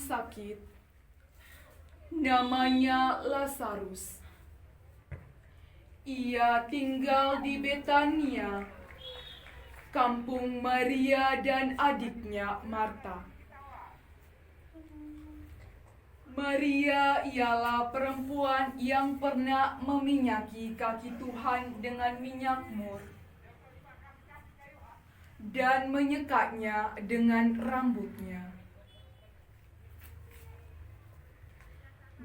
sakit, namanya Lazarus. Ia tinggal di Betania, kampung Maria dan adiknya Marta. Maria ialah perempuan yang pernah meminyaki kaki Tuhan dengan minyak mur dan menyekatnya dengan rambutnya.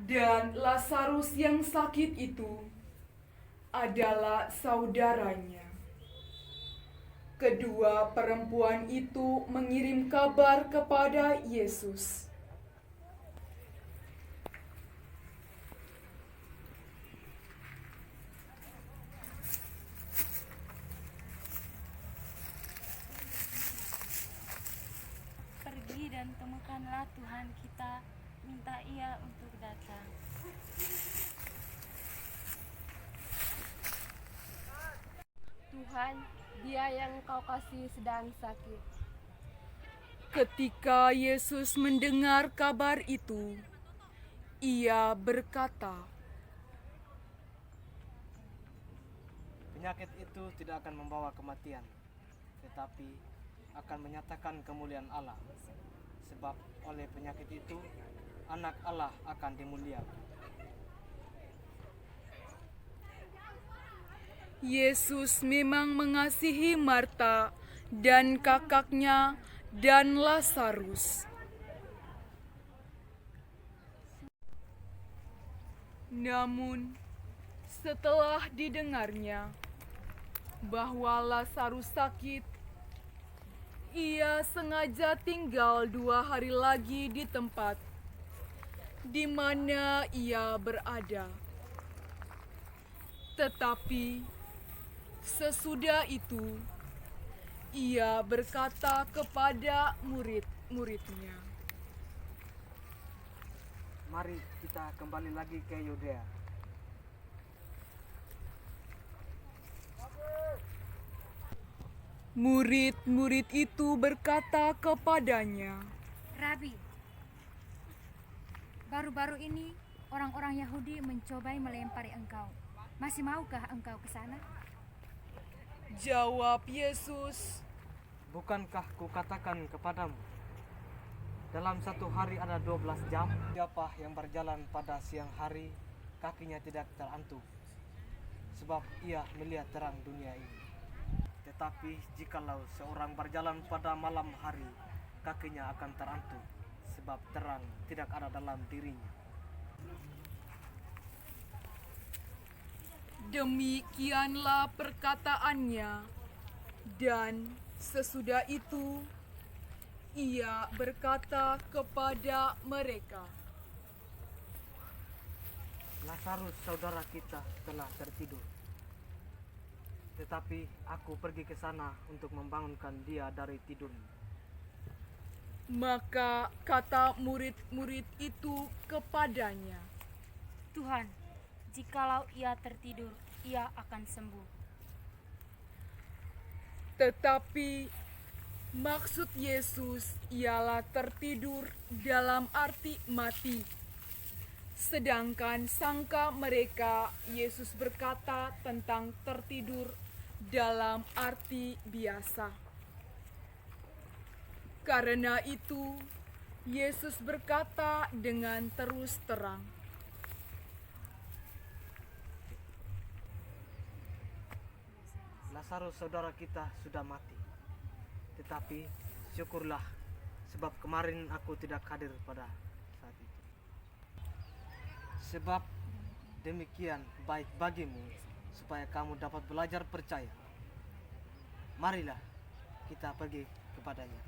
Dan Lazarus yang sakit itu adalah saudaranya. Kedua perempuan itu mengirim kabar kepada Yesus. Pergi dan temukanlah Tuhan kita, minta Ia untuk datang. Tuhan, dia yang kau kasih sedang sakit. Ketika Yesus mendengar kabar itu, ia berkata, Penyakit itu tidak akan membawa kematian, tetapi akan menyatakan kemuliaan Allah. Sebab oleh penyakit itu, anak Allah akan dimuliakan. Yesus memang mengasihi Marta dan kakaknya dan Lazarus. Namun, setelah didengarnya bahwa Lazarus sakit, ia sengaja tinggal 2 hari lagi di tempat di mana ia berada. Tetapi sesudah itu, ia berkata kepada murid-muridnya, Mari kita kembali lagi ke Yudea. Murid-murid itu berkata kepadanya, Rabi, baru-baru ini orang-orang Yahudi mencobai melempari engkau. Masih maukah engkau ke sana? Jawab Yesus, Bukankah kukatakan kepadamu, dalam 1 hari ada 12 jam? Siapa yang berjalan pada siang hari, kakinya tidak terantuk, sebab ia melihat terang dunia ini. Tetapi jikalau seorang berjalan pada malam hari, kakinya akan terantuk, sebab terang tidak ada dalam dirinya. demikianlah perkataannya. Dan sesudah itu, ia berkata kepada mereka, Lazarus saudara kita telah tertidur. Tetapi aku pergi ke sana untuk membangunkan dia dari tidurnya. Maka kata murid-murid itu kepadanya, Tuhan, jikalau ia tertidur, ia akan sembuh. tetapi maksud Yesus ialah tertidur dalam arti mati. Sedangkan sangka mereka Yesus berkata tentang tertidur dalam arti biasa. Karena itu, Yesus berkata dengan terus terang, Lazarus saudara kita sudah mati. Tetapi syukurlah, sebab kemarin aku tidak hadir pada saat itu. Sebab demikian baik bagimu, supaya kamu dapat belajar percaya. Marilah kita pergi kepadanya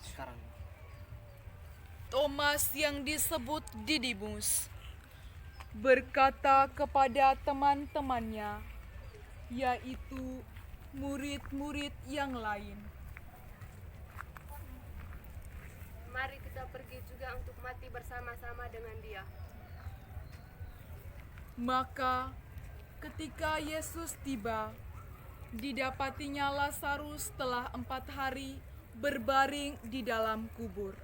sekarang. Thomas yang disebut Didimus berkata kepada teman-temannya, yaitu murid-murid yang lain, Mari kita pergi juga untuk mati bersama-sama dengan dia. Maka ketika Yesus tiba, didapatinya Lazarus telah 4 hari berbaring di dalam kubur.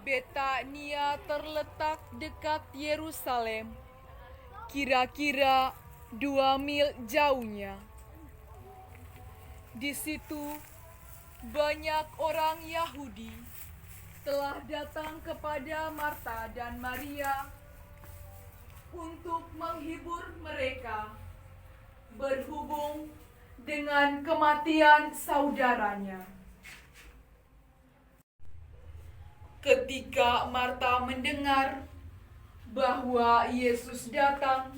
Betania terletak dekat Yerusalem, kira-kira 2 mil jauhnya. Di situ banyak orang Yahudi telah datang kepada Marta dan Maria untuk menghibur mereka berhubung dengan kematian saudaranya. Ketika Marta mendengar bahwa Yesus datang,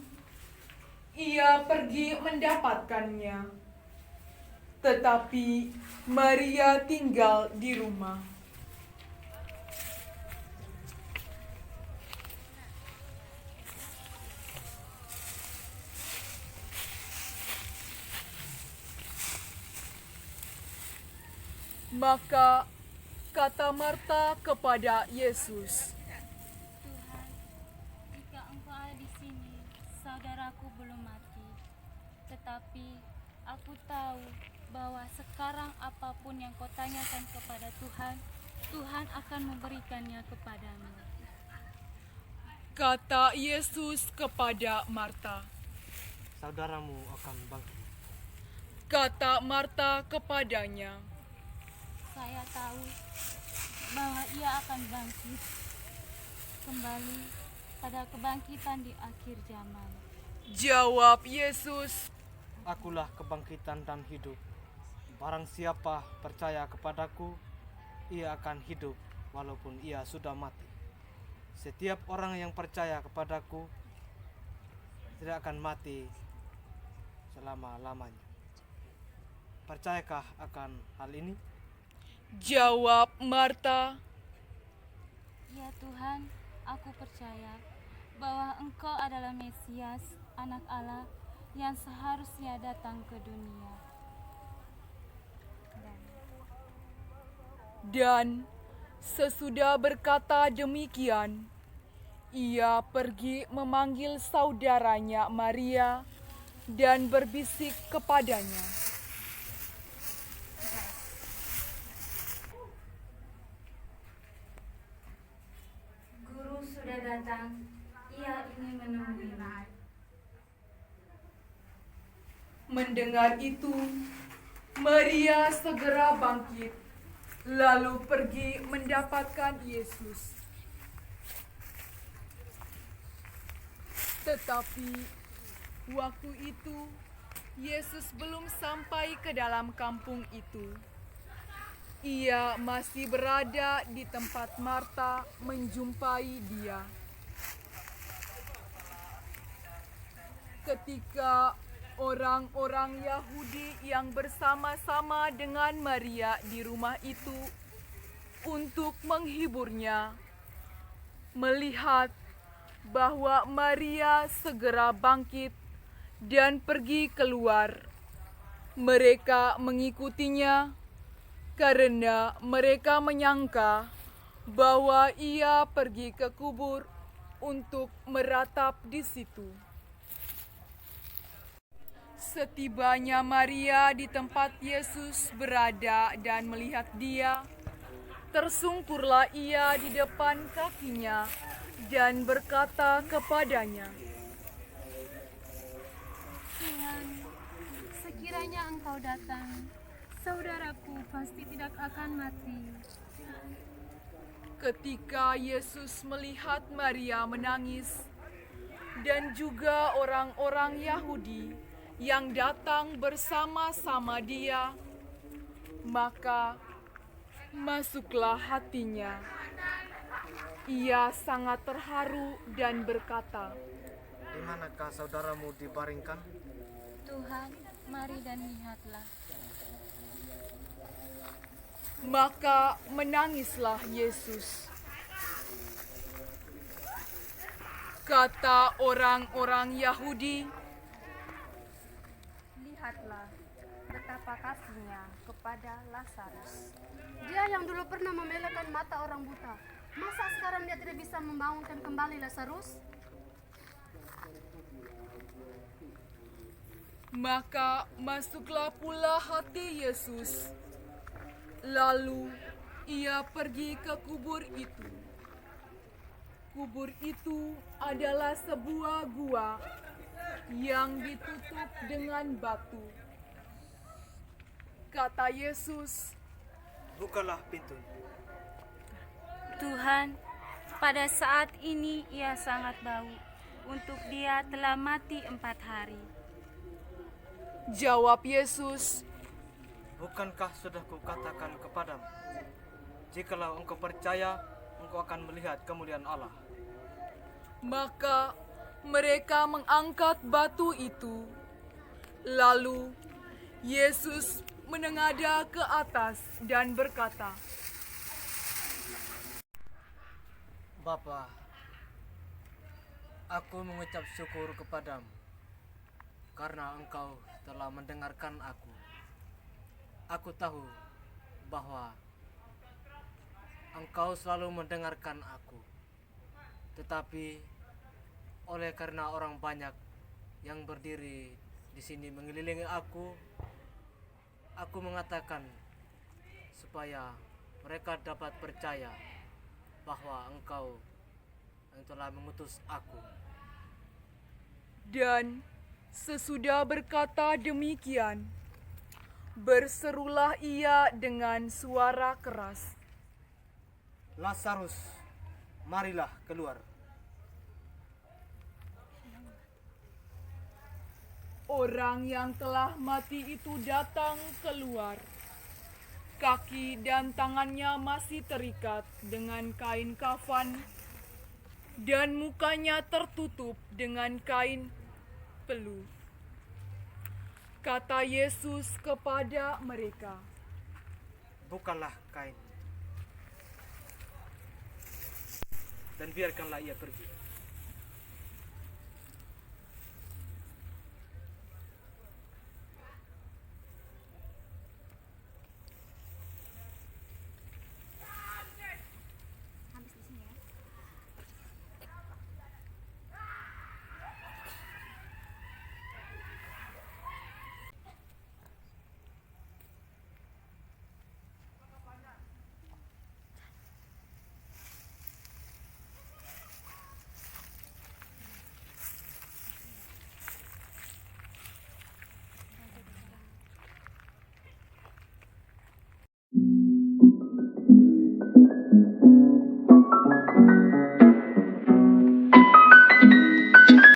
ia pergi mendapatkannya. Tetapi Maria tinggal di rumah. Maka kata Marta kepada Yesus, Tuhan, jika Engkau ada di sini, saudaraku belum mati. Tetapi aku tahu bahwa sekarang apapun yang kau tanyakan kepada Tuhan, Tuhan akan memberikannya kepadamu. kata Yesus kepada Marta. Saudaramu akan bangkit. Kata Marta kepadanya, Saya tahu bahwa ia akan bangkit kembali pada kebangkitan di akhir zaman. jawab Yesus, Akulah kebangkitan dan hidup. Barang siapa percaya kepadaku, ia akan hidup walaupun ia sudah mati. Setiap orang yang percaya kepadaku tidak akan mati selama-lamanya. Percayakah akan hal ini? jawab Marta, Ya Tuhan, aku percaya bahwa Engkau adalah Mesias, Anak Allah yang seharusnya datang ke dunia. dan sesudah berkata demikian, ia pergi memanggil saudaranya Maria dan berbisik kepadanya. Guru sudah datang, ia ingin menemuimu. Mendengar itu, Maria segera bangkit, lalu pergi mendapatkan Yesus. Tetapi waktu itu, Yesus belum sampai ke dalam kampung itu. Ia masih berada di tempat Marta menjumpai dia. Ketika orang-orang Yahudi yang bersama-sama dengan Maria di rumah itu untuk menghiburnya, melihat bahwa Maria segera bangkit dan pergi keluar, mereka mengikutinya karena mereka menyangka bahwa ia pergi ke kubur untuk meratap di situ. Setibanya Maria di tempat Yesus berada dan melihat dia, tersungkurlah ia di depan kakinya dan berkata kepadanya, Tuhan, sekiranya Engkau datang, saudaraku pasti tidak akan mati. Ketika Yesus melihat Maria menangis dan juga orang-orang Yahudi yang datang bersama-sama dia, maka masuklah hatinya. Ia sangat terharu dan berkata, Di manakah saudaramu dibaringkan? Tuhan, mari dan lihatlah. maka menangislah Yesus. Kata orang-orang Yahudi, Lihatlah betapa kasihnya kepada Lazarus. Dia yang dulu pernah membelokkan mata orang buta. Masa sekarang dia tidak bisa membangunkan kembali Lazarus? maka masuklah pula hati Yesus. Lalu ia pergi ke kubur itu. Kubur itu adalah sebuah gua yang ditutup dengan batu. Kata Yesus, Bukalah pintu. Tuhan, pada saat ini ia sangat bau. Untuk dia telah mati 4 hari. jawab Yesus, Bukankah sudah kukatakan kepadamu, jikalau engkau percaya, engkau akan melihat kemuliaan Allah. maka mereka mengangkat batu itu. Lalu Yesus menengadah ke atas dan berkata, Bapa, aku mengucap syukur kepadamu karena engkau telah mendengarkan aku. Aku tahu bahwa engkau selalu mendengarkan aku. Tetapi oleh karena orang banyak yang berdiri di sini mengelilingi aku mengatakan supaya mereka dapat percaya bahwa engkau yang telah mengutus aku. dan sesudah berkata demikian, berserulah ia dengan suara keras. Lazarus, marilah keluar. Orang yang telah mati itu datang keluar. Kaki dan tangannya masih terikat dengan kain kafan, dan mukanya tertutup dengan kain peluh. Kata Yesus kepada mereka, Bukalah kain dan biarkanlah ia pergi.